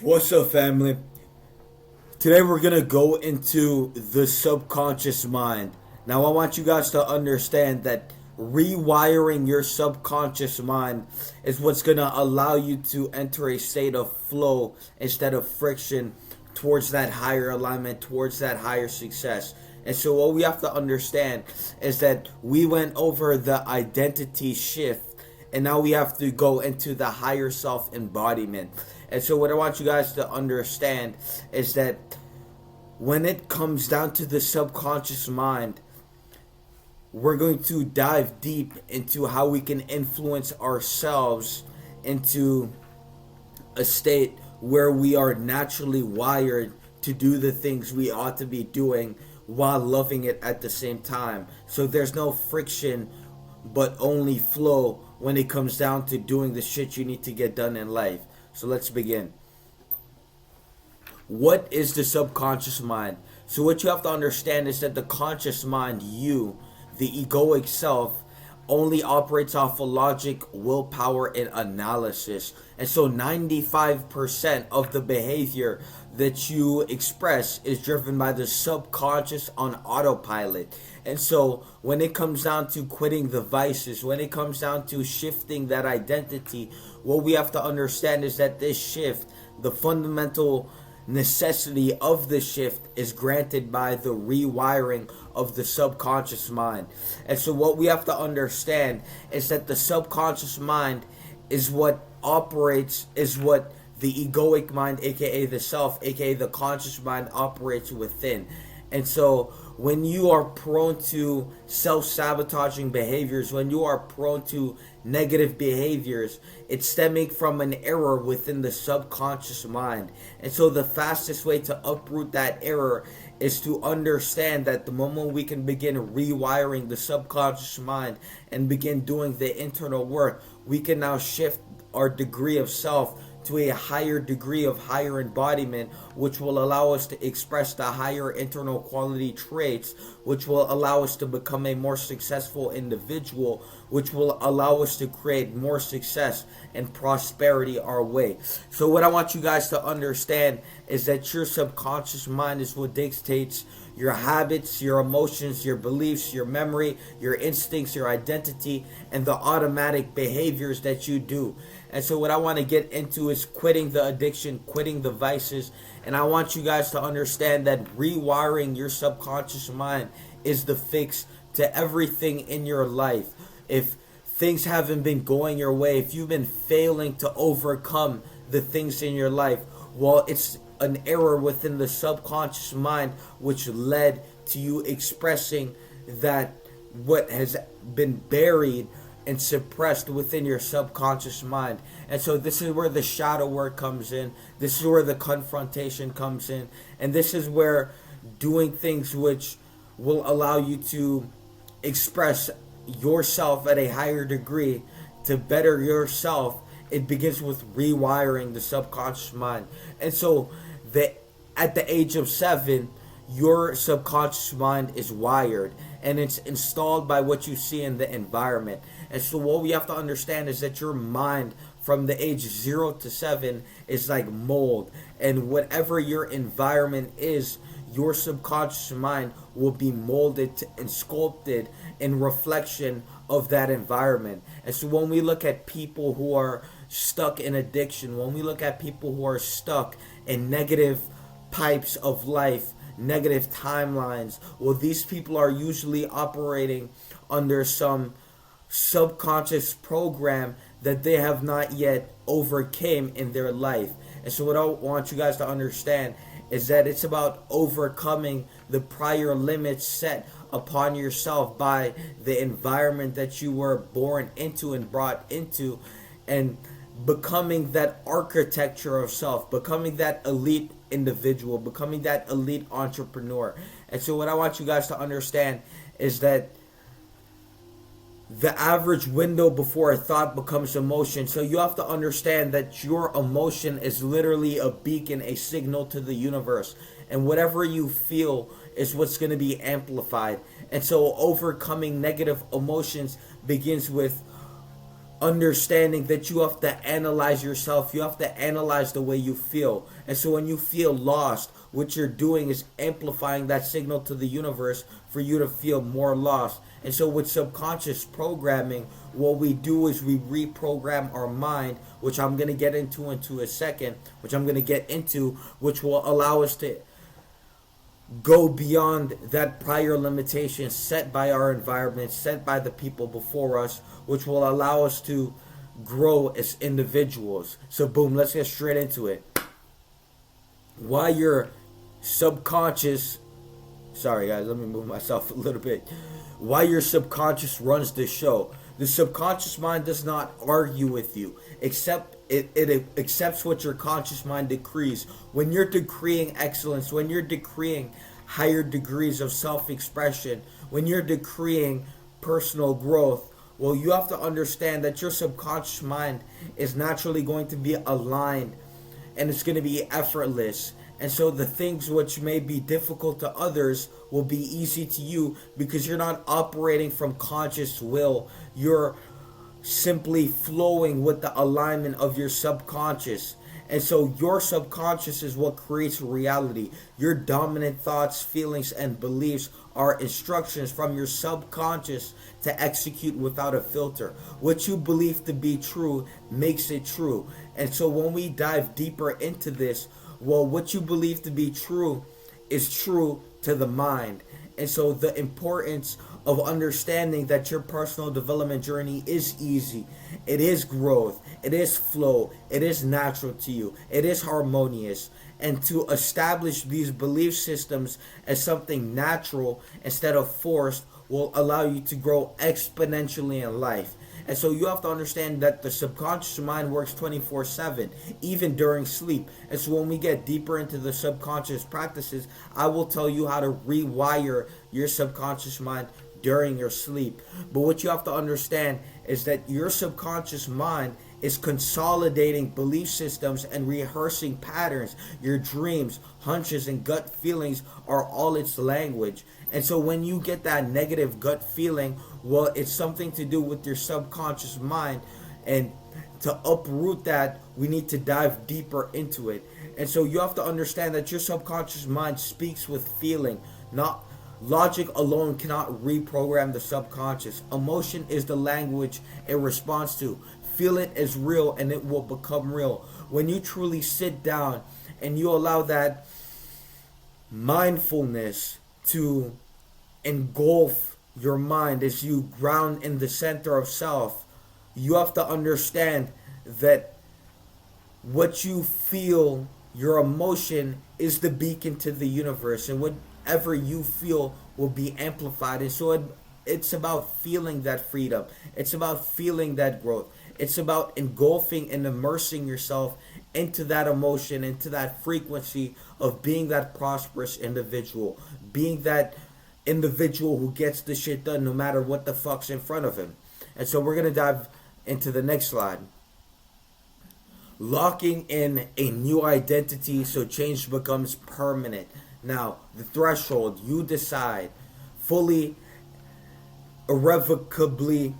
What's up, family? Today we're gonna go into the subconscious mind. Now, I want you guys to understand that rewiring your subconscious mind is what's gonna allow you to enter a state of flow instead of friction towards that higher alignment, towards that higher success. And so, what we have to understand is that we went over the identity shift, and now we have to go into the higher self embodiment. And so what I want you guys to understand is that when it comes down to the subconscious mind, we're going to dive deep into how we can influence ourselves into a state where we are naturally wired to do the things we ought to be doing while loving it at the same time. So there's no friction but only flow when it comes down to doing the shit you need to get done in life. So let's begin. What is the subconscious mind? So what you have to understand is that the conscious mind, you, the egoic self, only operates off of logic, willpower, and analysis. And so 95% of the behavior that you express is driven by the subconscious on autopilot. And so when it comes down to quitting the vices, when it comes down to shifting that identity, what we have to understand is that this shift, the fundamental necessity of the shift, is granted by the rewiring of the subconscious mind. And so what we have to understand is that the subconscious mind is what operates, is what the egoic mind, aka the self, aka the conscious mind, operates within. And so when you are prone to self-sabotaging behaviors, when you are prone to negative behaviors, it's stemming from an error within the subconscious mind. And so the fastest way to uproot that error is to understand that the moment we can begin rewiring the subconscious mind and begin doing the internal work, we can now shift our degree of self to a higher degree of higher embodiment, which will allow us to express the higher internal quality traits, which will allow us to become a more successful individual, which will allow us to create more success and prosperity our way. So what I want you guys to understand is that your subconscious mind is what dictates your habits, your emotions, your beliefs, your memory, your instincts, your identity, and the automatic behaviors that you do. And so what I want to get into is quitting the addiction, quitting the vices. And I want you guys to understand that rewiring your subconscious mind is the fix to everything in your life. If things haven't been going your way, if you've been failing to overcome the things in your life, well, it's an error within the subconscious mind which led to you expressing that what has been buried and suppressed within your subconscious mind. And so this is where the shadow work comes in. This is where the confrontation comes in. And this is where doing things which will allow you to express yourself at a higher degree, to better yourself, it begins with rewiring the subconscious mind. And so at the age of 7, your subconscious mind is wired, and it's installed by what you see in the environment. And so what we have to understand is that your mind from the age 0 to 7 is like mold, and whatever your environment is, your subconscious mind will be molded and sculpted in reflection of that environment. And so when we look at people who are stuck in addiction, when we look at people who are stuck in negative pipes of life, negative timelines, well, these people are usually operating under some subconscious program that they have not yet overcame in their life. And so what I want you guys to understand is that it's about overcoming the prior limits set upon yourself by the environment that you were born into and brought into, and becoming that architecture of self, becoming that elite individual, becoming that elite entrepreneur. And so what I want you guys to understand is that the average window before a thought becomes emotion. So you have to understand that your emotion is literally a beacon, a signal to the universe. And whatever you feel is what's going to be amplified. And so overcoming negative emotions begins with understanding that you have to analyze yourself. You have to analyze the way you feel. And so when you feel lost, what you're doing is amplifying that signal to the universe for you to feel more lost. And so with subconscious programming, what we do is we reprogram our mind, which I'm going to get into a second, which will allow us to go beyond that prior limitation set by our environment, set by the people before us, which will allow us to grow as individuals. So boom, let's get straight into it. Why your subconscious, sorry guys, let me move myself a little bit. Why your subconscious runs the show. The subconscious mind does not argue with you, except it accepts what your conscious mind decrees. When you're decreeing excellence, when you're decreeing higher degrees of self-expression, when you're decreeing personal growth, well, you have to understand that your subconscious mind is naturally going to be aligned, and it's going to be effortless. And so the things which may be difficult to others will be easy to you because you're not operating from conscious will. You're simply flowing with the alignment of your subconscious. And so your subconscious is what creates reality. Your dominant thoughts, feelings, and beliefs are instructions from your subconscious to execute without a filter. What you believe to be true makes it true. And so when we dive deeper into this, well, what you believe to be true is true to the mind. And so the importance of understanding that your personal development journey is easy. It is growth. It is flow. It is natural to you. It is harmonious. And to establish these belief systems as something natural instead of forced will allow you to grow exponentially in life. And so you have to understand that the subconscious mind works 24/7, even during sleep. And so when we get deeper into the subconscious practices, I will tell you how to rewire your subconscious mind during your sleep. But what you have to understand is that your subconscious mind is consolidating belief systems and rehearsing patterns. Your dreams, hunches, and gut feelings are all its language. And so when you get that negative gut feeling, well, it's something to do with your subconscious mind. And to uproot that, we need to dive deeper into it. And so you have to understand that your subconscious mind speaks with feeling. Not logic alone cannot reprogram the subconscious. Emotion is the language it responds to. Feel it as real and it will become real. When you truly sit down and you allow that mindfulness to engulf your mind as you ground in the center of self, you have to understand that what you feel, your emotion, is the beacon to the universe, and whatever you feel will be amplified. And so it's about feeling that freedom. It's about feeling that growth. It's about engulfing and immersing yourself into that emotion, into that frequency of being that prosperous individual, being that individual who gets the shit done no matter what the fuck's in front of him. And so we're going to dive into the next slide. Locking in a new identity so change becomes permanent. Now, the threshold, you decide fully, irrevocably,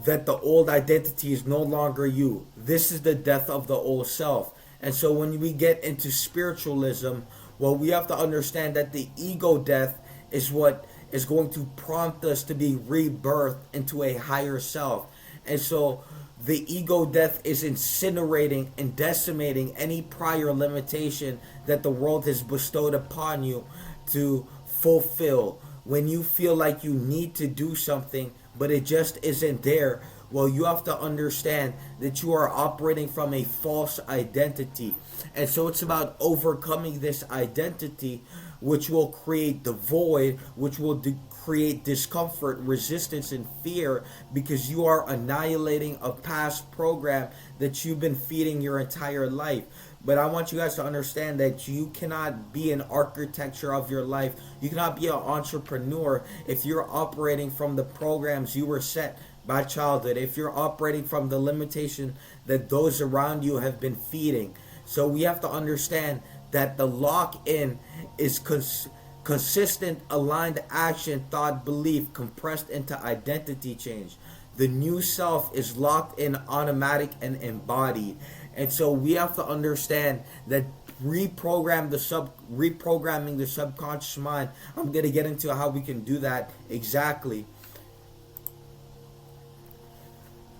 that the old identity is no longer you. This is the death of the old self. And so when we get into spiritualism, well, we have to understand that the ego death is what is going to prompt us to be rebirthed into a higher self. And so the ego death is incinerating and decimating any prior limitation that the world has bestowed upon you to fulfill. When you feel like you need to do something but it just isn't there, well, you have to understand that you are operating from a false identity. And so it's about overcoming this identity, which will create the void, which will create discomfort, resistance, and fear, because you are annihilating a past program that you've been feeding your entire life. But I want you guys to understand that you cannot be an architecture of your life. You cannot be an entrepreneur if you're operating from the programs you were set by childhood, if you're operating from the limitation that those around you have been feeding. So we have to understand that the lock-in is consistent, aligned action, thought, belief compressed into identity change. The new self is locked in, automatic, and embodied. And so we have to understand that reprogramming the subconscious mind. I'm gonna get into how we can do that exactly.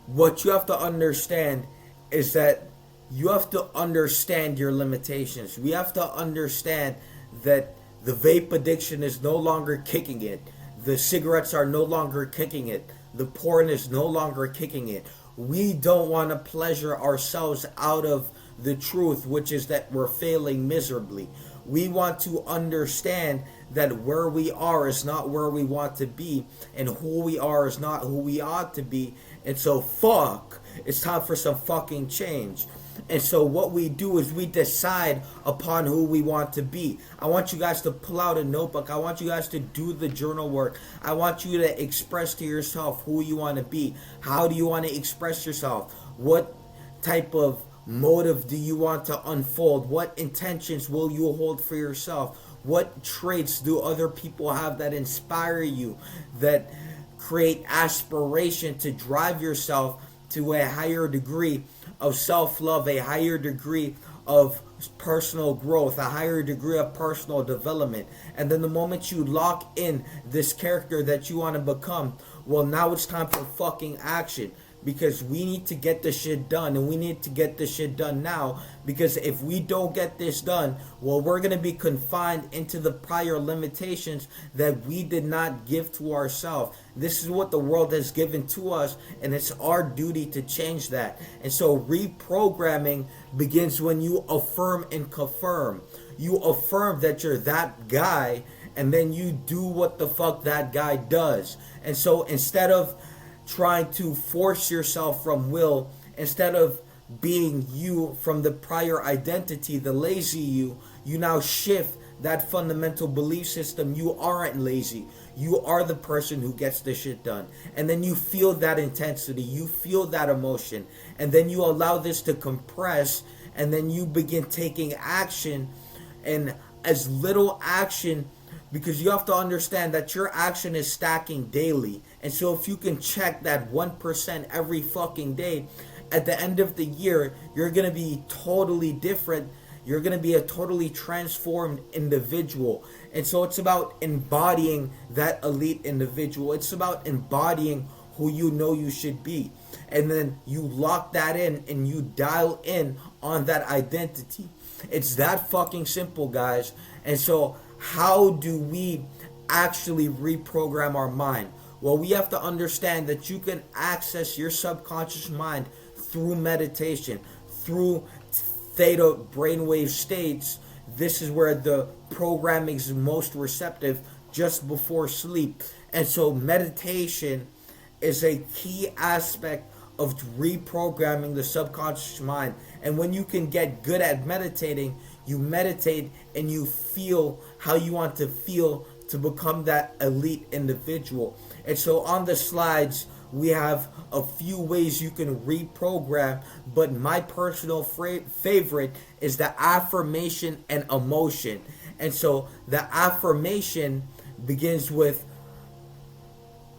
What you have to understand is that you have to understand your limitations. We have to understand that the vape addiction is no longer kicking it. The cigarettes are no longer kicking it. The porn is no longer kicking it. We don't want to pleasure ourselves out of the truth, which is that we're failing miserably. We want to understand that where we are is not where we want to be, and who we are is not who we ought to be. And so it's time for some fucking change. And so what we do is we decide upon who we want to be. I want you guys to pull out a notebook. I want you guys to do the journal work. I want you to express to yourself who you want to be. How do you want to express yourself? What type of motive do you want to unfold? What intentions will you hold for yourself? What traits do other people have that inspire you, that create aspiration to drive yourself to a higher degree of self-love, a higher degree of personal growth, a higher degree of personal development? And then the moment you lock in this character that you want to become, well, now it's time for fucking action. Because we need to get this shit done, and we need to get this shit done now. Because if we don't get this done, well, we're going to be confined into the prior limitations that we did not give to ourselves. This is what the world has given to us, and it's our duty to change that. And so reprogramming begins when you affirm and confirm. You affirm that you're that guy, and then you do what the fuck that guy does. And so instead of trying to force yourself from will, instead of being you from the prior identity, the lazy you now shift that fundamental belief system. You aren't lazy. You are the person who gets the shit done. And then you feel that intensity, you feel that emotion, and then you allow this to compress, and then you begin taking action, and as little action, because you have to understand that your action is stacking daily. And so if you can check that 1% every fucking day, at the end of the year, you're going to be totally different. You're going to be a totally transformed individual. And so it's about embodying that elite individual. It's about embodying who you know you should be. And then you lock that in and you dial in on that identity. It's that fucking simple, guys. And so how do we actually reprogram our mind? Well, we have to understand that you can access your subconscious mind through meditation, through theta brainwave states. This is where the programming is most receptive, just before sleep. And so meditation is a key aspect of reprogramming the subconscious mind. And when you can get good at meditating, you meditate and you feel how you want to feel to become that elite individual. And so on the slides, we have a few ways you can reprogram, but my personal favorite is the affirmation and emotion. And so the affirmation begins with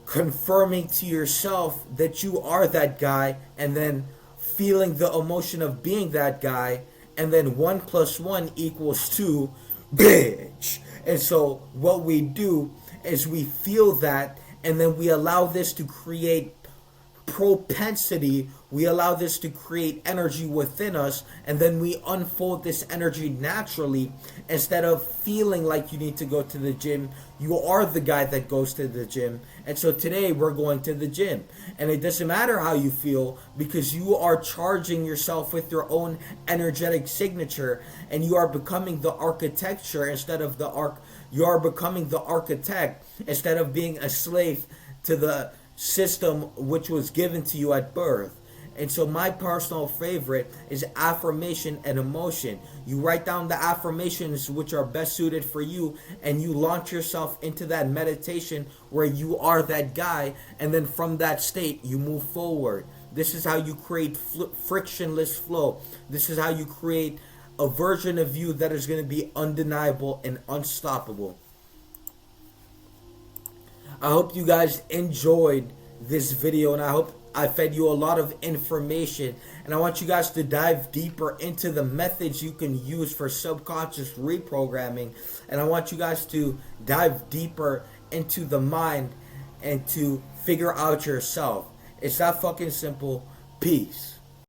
confirming to yourself that you are that guy, and then feeling the emotion of being that guy, and then 1 + 1 = 2, bitch. And so what we do is we feel that, and then we allow this to create propensity. We allow this to create energy within us, and then we unfold this energy naturally. Instead of feeling like you need to go to the gym, you are the guy that goes to the gym. And so today we're going to the gym, and it doesn't matter how you feel, because you are charging yourself with your own energetic signature, and you are becoming the architecture instead of the you are becoming the architect instead of being a slave to the system which was given to you at birth. And so my personal favorite is affirmation and emotion. You write down the affirmations which are best suited for you, and you launch yourself into that meditation where you are that guy, and then from that state you move forward. This is how you create frictionless flow. This is how you create a version of you that is going to be undeniable and unstoppable. I hope you guys enjoyed this video, and I hope I fed you a lot of information. And I want you guys to dive deeper into the methods you can use for subconscious reprogramming. And I want you guys to dive deeper into the mind and to figure out yourself. It's that fucking simple. Peace.